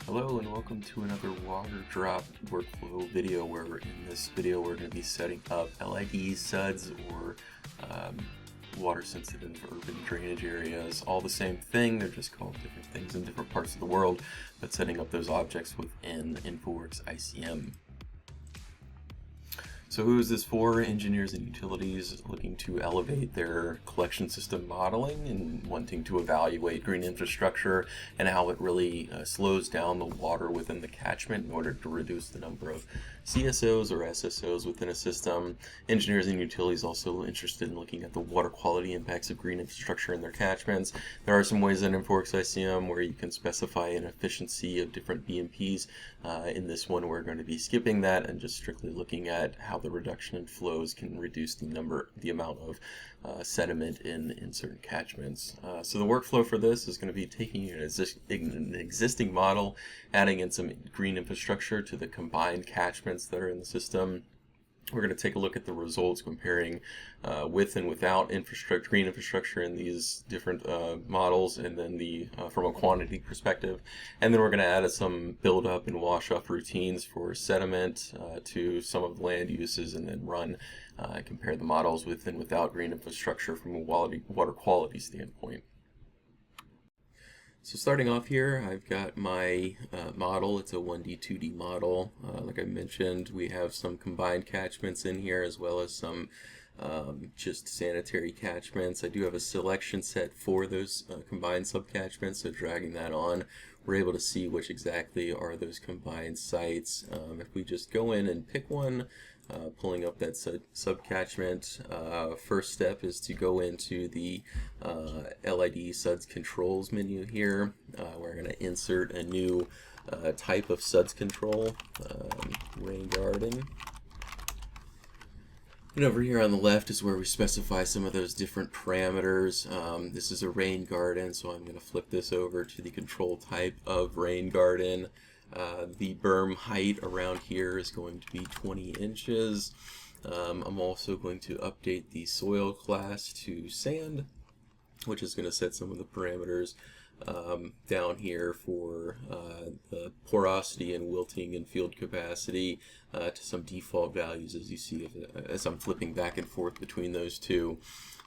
Hello and welcome to another water drop workflow video where in this video we're going to be setting up LIDs, SuDS, or water sensitive urban drainage areas. All the same thing, they're just called different things in different parts of the world, but setting up those objects within InfoWorks ICM. So who is this for? Engineers and utilities looking to elevate their collection system modeling and wanting to evaluate green infrastructure and how it really slows down the water within the catchment in order to reduce the number of CSOs or SSOs within a system. Engineers and utilities also interested in looking at the water quality impacts of green infrastructure in their catchments. There are some ways in InfoWorks ICM where you can specify an efficiency of different BMPs. In this one we're going to be skipping that and just strictly looking at how the reduction in flows can reduce the amount of sediment in certain catchments. So the workflow for this is going to be taking an existing model, adding in some green infrastructure to the combined catchments that are in the system. We're going to take a look at the results comparing with and without green infrastructure in these different models, and then from a quantity perspective. And then we're going to add some build up and wash off routines for sediment to some of the land uses, and then compare the models with and without green infrastructure from a water quality standpoint. So starting off here, I've got my model. It's a 1D, 2D model. Like I mentioned, we have some combined catchments in here as well as some just sanitary catchments. I do have a selection set for those combined subcatchments, so dragging that on, we're able to see which exactly are those combined sites. If we just go in and pick one, pulling up that subcatchment, first step is to go into the LID SuDS controls menu here. We're going to insert a new type of SuDS control, rain garden. And over here on the left is where we specify some of those different parameters. This is a rain garden, so I'm going to flip this over to the control type of rain garden. The berm height around here is going to be 20 inches. I'm also going to update the soil class to sand, which is going to set some of the parameters down here for the porosity and wilting and field capacity to some default values, as you see as I'm flipping back and forth between those two.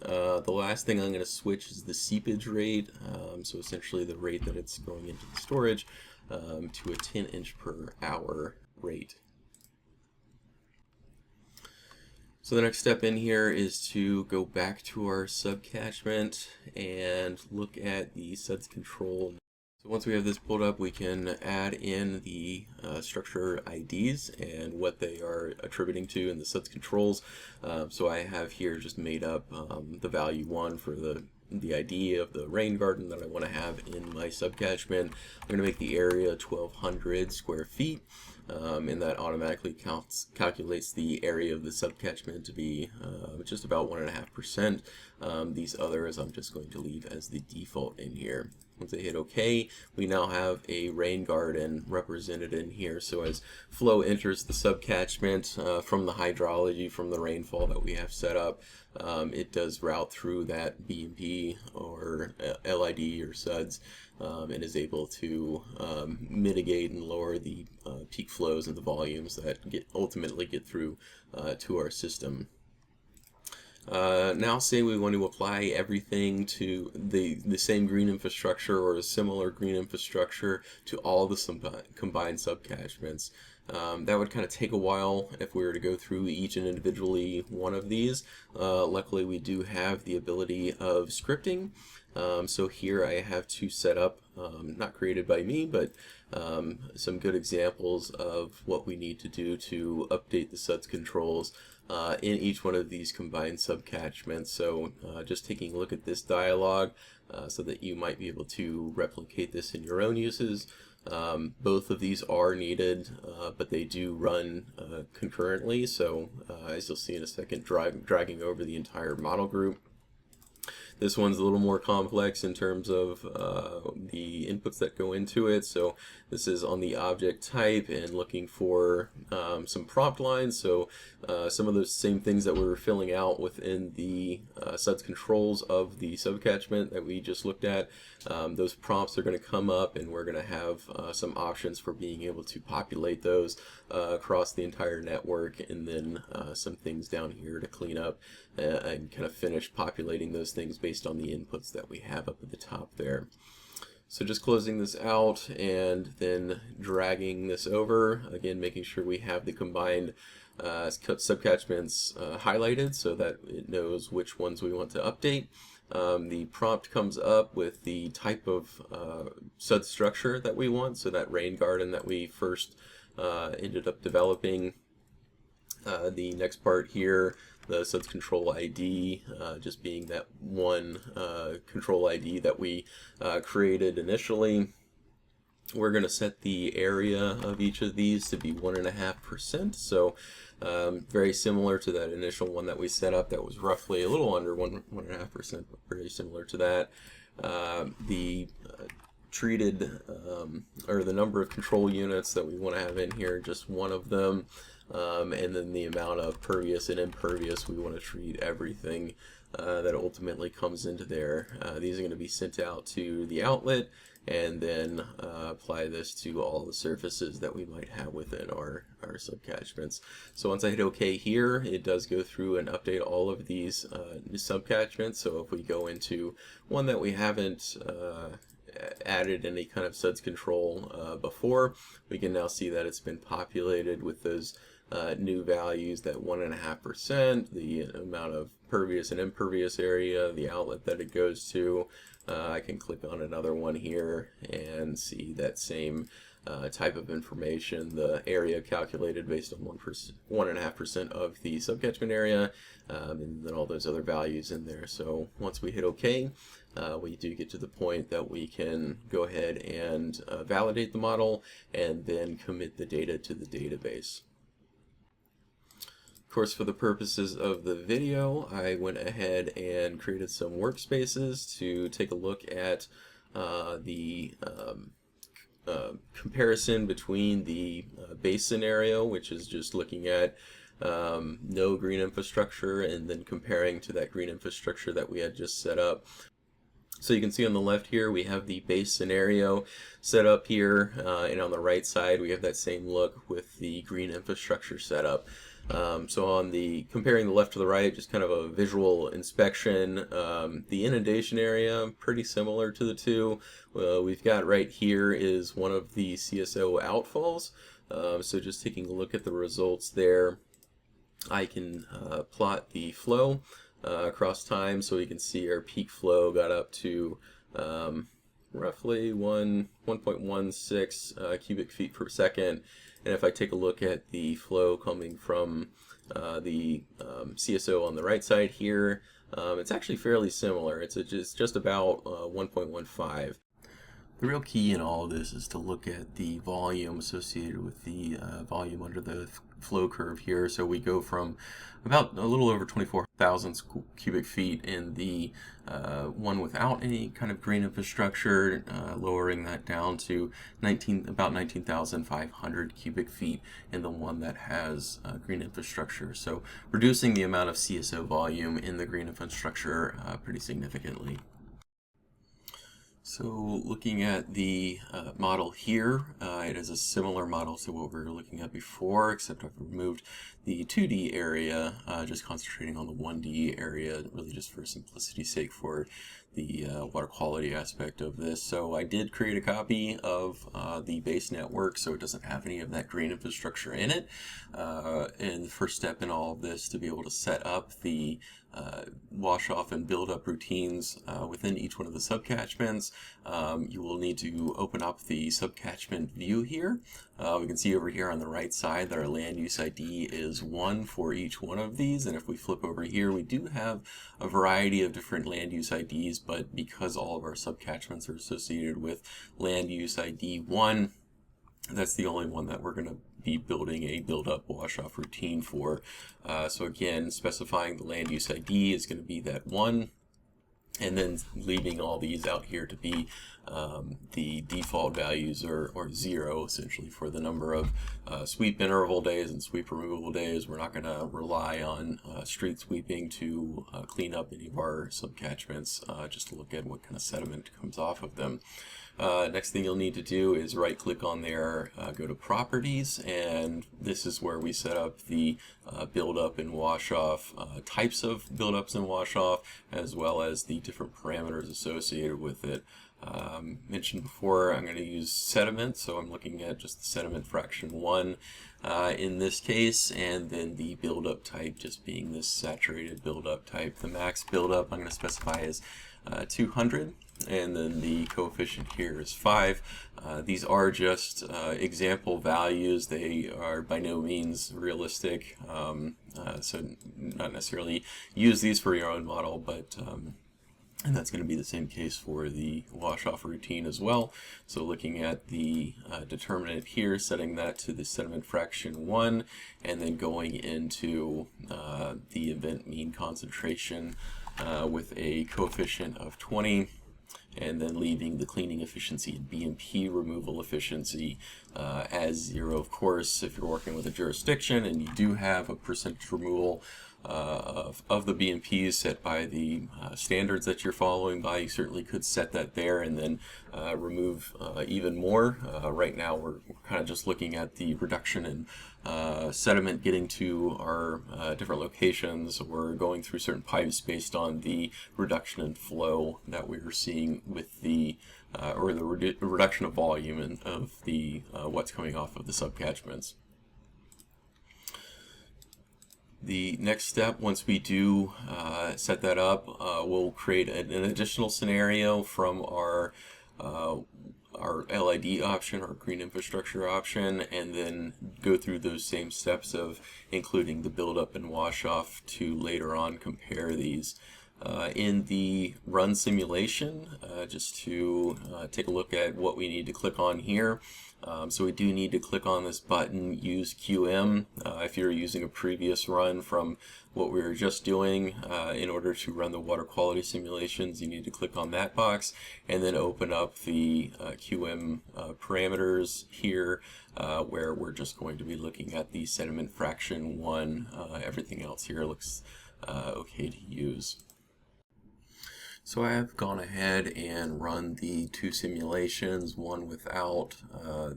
The last thing I'm going to switch is the seepage rate, so essentially the rate that it's going into the storage, to a 10 inch per hour rate. So the next step in here is to go back to our subcatchment and look at the SuDS control. So once we have this pulled up, we can add in the structure IDs and what they are attributing to in the SuDS controls. So I have here just made up the value 1 for the ID of the rain garden that I want to have in my subcatchment. I'm going to make the area 1,200 square feet, and that automatically calculates the area of the subcatchment to be just about 1.5%. These others I'm just going to leave as the default in here. Once I hit OK, we now have a rain garden represented in here. So as flow enters the subcatchment from the hydrology, from the rainfall that we have set up, it does route through that BMP or LID or SuDS, and is able to mitigate and lower the peak flows and the volumes that ultimately get through to our system. Now say we want to apply everything to the same green infrastructure or a similar green infrastructure to all the combined subcatchments. That would kind of take a while if we were to go through each and individually one of these. Luckily we do have the ability of scripting. So here I have two set up, not created by me, but some good examples of what we need to do to update the SuDS controls in each one of these combined subcatchments. So just taking a look at this dialog so that you might be able to replicate this in your own uses. Both of these are needed, but they do run concurrently. So as you'll see in a second, dragging over the entire model group. This one's a little more complex in terms of the inputs that go into it. So this is on the object type and looking for some prompt lines. So some of those same things that we were filling out within the SuDS controls of the subcatchment that we just looked at, those prompts are going to come up, and we're going to have some options for being able to populate those across the entire network, and then some things down here to clean up and kind of finish populating those things based on the inputs that we have up at the top there. So just closing this out and then dragging this over, again making sure we have the combined subcatchments highlighted so that it knows which ones we want to update. The prompt comes up with the type of SuDS structure that we want, so that rain garden that we first ended up developing. The next part here, the SuDS control ID, just being that one control ID that we created initially. We're going to set the area of each of these to be 1.5%, so very similar to that initial one that we set up that was roughly a little under 1.5%, but very similar to that. The treated, or the number of control units that we want to have in here, just one of them, and then the amount of pervious and impervious, we want to treat everything that ultimately comes into there. These are going to be sent out to the outlet, and then apply this to all the surfaces that we might have within our subcatchments. So once I hit OK here, it does go through and update all of these subcatchments. So if we go into one that we haven't added any kind of SuDS control before, we can now see that it's been populated with those new values, that 1.5%, the amount of pervious and impervious area, the outlet that it goes to. I can click on another one here and see that same type of information, the area calculated based on 1.5% of the subcatchment area, and then all those other values in there. So once we hit OK, we do get to the point that we can go ahead and validate the model and then commit the data to the database. Of course, for the purposes of the video, I went ahead and created some workspaces to take a look at the comparison between the base scenario, which is just looking at no green infrastructure, and then comparing to that green infrastructure that we had just set up. So you can see on the left here we have the base scenario set up here, and on the right side we have that same look with the green infrastructure set up. So on the comparing the left to the right, just kind of a visual inspection. The inundation area, pretty similar to the two. We've got right here is one of the CSO outfalls. So just taking a look at the results there, I can plot the flow across time, so we can see our peak flow got up to roughly 1.16 cubic feet per second. And if I take a look at the flow coming from the CSO on the right side here, it's actually fairly similar. It's just about 1.15. The real key in all of this is to look at the volume associated with the volume under the flow curve here. So we go from about a little over 24,000 cubic feet in the one without any kind of green infrastructure, lowering that down to about 19,500 cubic feet in the one that has green infrastructure. So reducing the amount of CSO volume in the green infrastructure pretty significantly. So looking at the model here, it is a similar model to what we were looking at before, except I've removed the 2D area, just concentrating on the 1D area, really just for simplicity's sake for the water quality aspect of this. So I did create a copy of the base network, so it doesn't have any of that green infrastructure in it. And the first step in all of this, to be able to set up the wash off and build up routines within each one of the subcatchments, you will need to open up the subcatchment view here. We can see over here on the right side that our land use ID is 1 for each one of these, and if we flip over here, we do have a variety of different land use IDs, but because all of our subcatchments are associated with land use ID 1, that's the only one that we're going to be building a build-up wash-off routine for. So again, specifying the land use ID is going to be that 1. and then leaving all these out here to be the default values or 0 essentially for the number of sweep interval days and sweep removal days. We're not going to rely on street sweeping to clean up any of our subcatchments, just to look at what kind of sediment comes off of them. Next thing you'll need to do is right click on there, go to properties, and this is where we set up the build-up and wash-off types of build-ups and wash-off, as well as the different parameters associated with it. Mentioned before, I'm going to use sediment, so I'm looking at just the sediment fraction 1 in this case, and then the buildup type just being this saturated buildup type. The max buildup I'm going to specify as 200, and then the coefficient here is 5. These are just example values. They are by no means realistic, so not necessarily use these for your own model, but and that's going to be the same case for the wash-off routine as well. So looking at the determinant here, setting that to the sediment fraction 1, and then going into the event mean concentration with a coefficient of 20, and then leaving the cleaning efficiency and BMP removal efficiency as 0. Of course, if you're working with a jurisdiction and you do have a percentage removal of the BMPs set by the standards that you're following by, you certainly could set that there and then remove even more. Right now we're kind of just looking at the reduction in sediment getting to our different locations. We're going through certain pipes based on the reduction in flow that we were seeing with the or the reduction of volume and of the what's coming off of the subcatchments. The next step, once we do set that up, we'll create an additional scenario from our LID option, or green infrastructure option, and then go through those same steps of including the build-up and wash-off to later on compare these. In the run simulation, just to take a look at what we need to click on here. So we do need to click on this button, use QM. If you're using a previous run from what we were just doing, in order to run the water quality simulations, you need to click on that box and then open up the QM parameters here, where we're just going to be looking at the sediment fraction 1. Everything else here looks okay to use. So I have gone ahead and run the two simulations, one without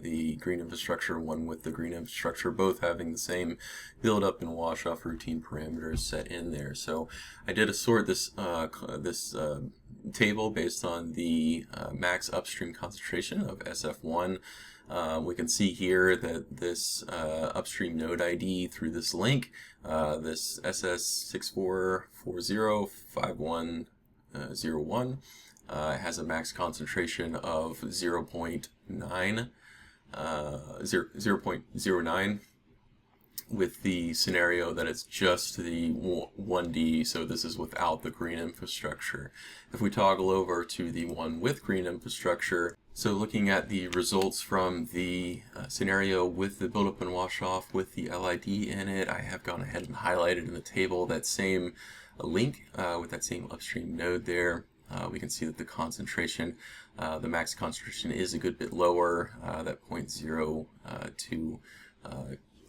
the green infrastructure, one with the green infrastructure, both having the same build-up and wash-off routine parameters set in there. So I did assort this table based on the max upstream concentration of SF1. We can see here that this upstream node ID through this link, this SS64405101, has a max concentration of 0.09 with the scenario that it's just the 1D, so this is without the green infrastructure. If we toggle over to the one with green infrastructure, so looking at the results from the scenario with the build-up and wash-off with the LID in it, I have gone ahead and highlighted in the table that same link with that same upstream node there. We can see that the concentration, the max concentration, is a good bit lower, that 0.02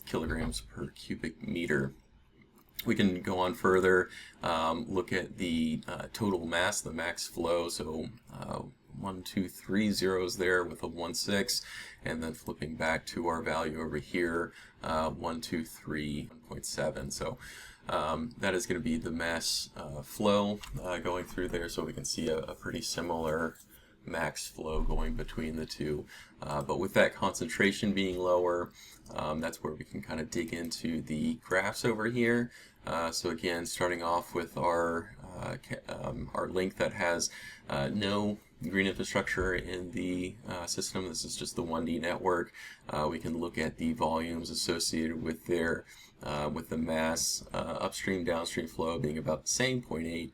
kilograms per cubic meter. We can go on further, look at the total mass, the max flow, so 1, 2, 3 zeros there with a 1.6, and then flipping back to our value over here, 1, 2, 3, 1.7. So that is going to be the mass flow going through there, so we can see a pretty similar max flow going between the two. But with that concentration being lower, that's where we can kind of dig into the graphs over here. So again, starting off with our link that has no green infrastructure in the system. This is just the 1D network. We can look at the volumes associated with their with the mass upstream downstream flow being about the same, 0.8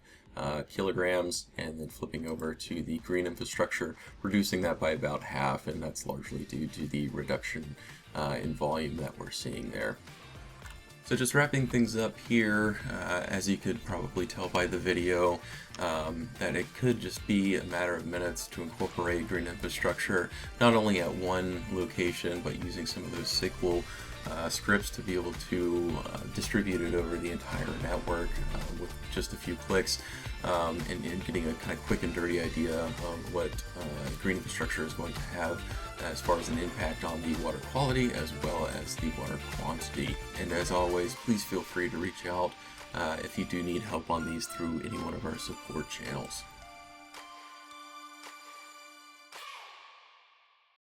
kilograms, and then flipping over to the green infrastructure, reducing that by about half, and that's largely due to the reduction in volume that we're seeing there. So just wrapping things up here, as you could probably tell by the video, that it could just be a matter of minutes to incorporate green infrastructure, not only at one location, but using some of those SQL scripts to be able to distribute it over the entire network with just a few clicks, and getting a kind of quick and dirty idea of what green infrastructure is going to have as far as an impact on the water quality as well as the water quantity. And as always, please feel free to reach out if you do need help on these through any one of our support channels.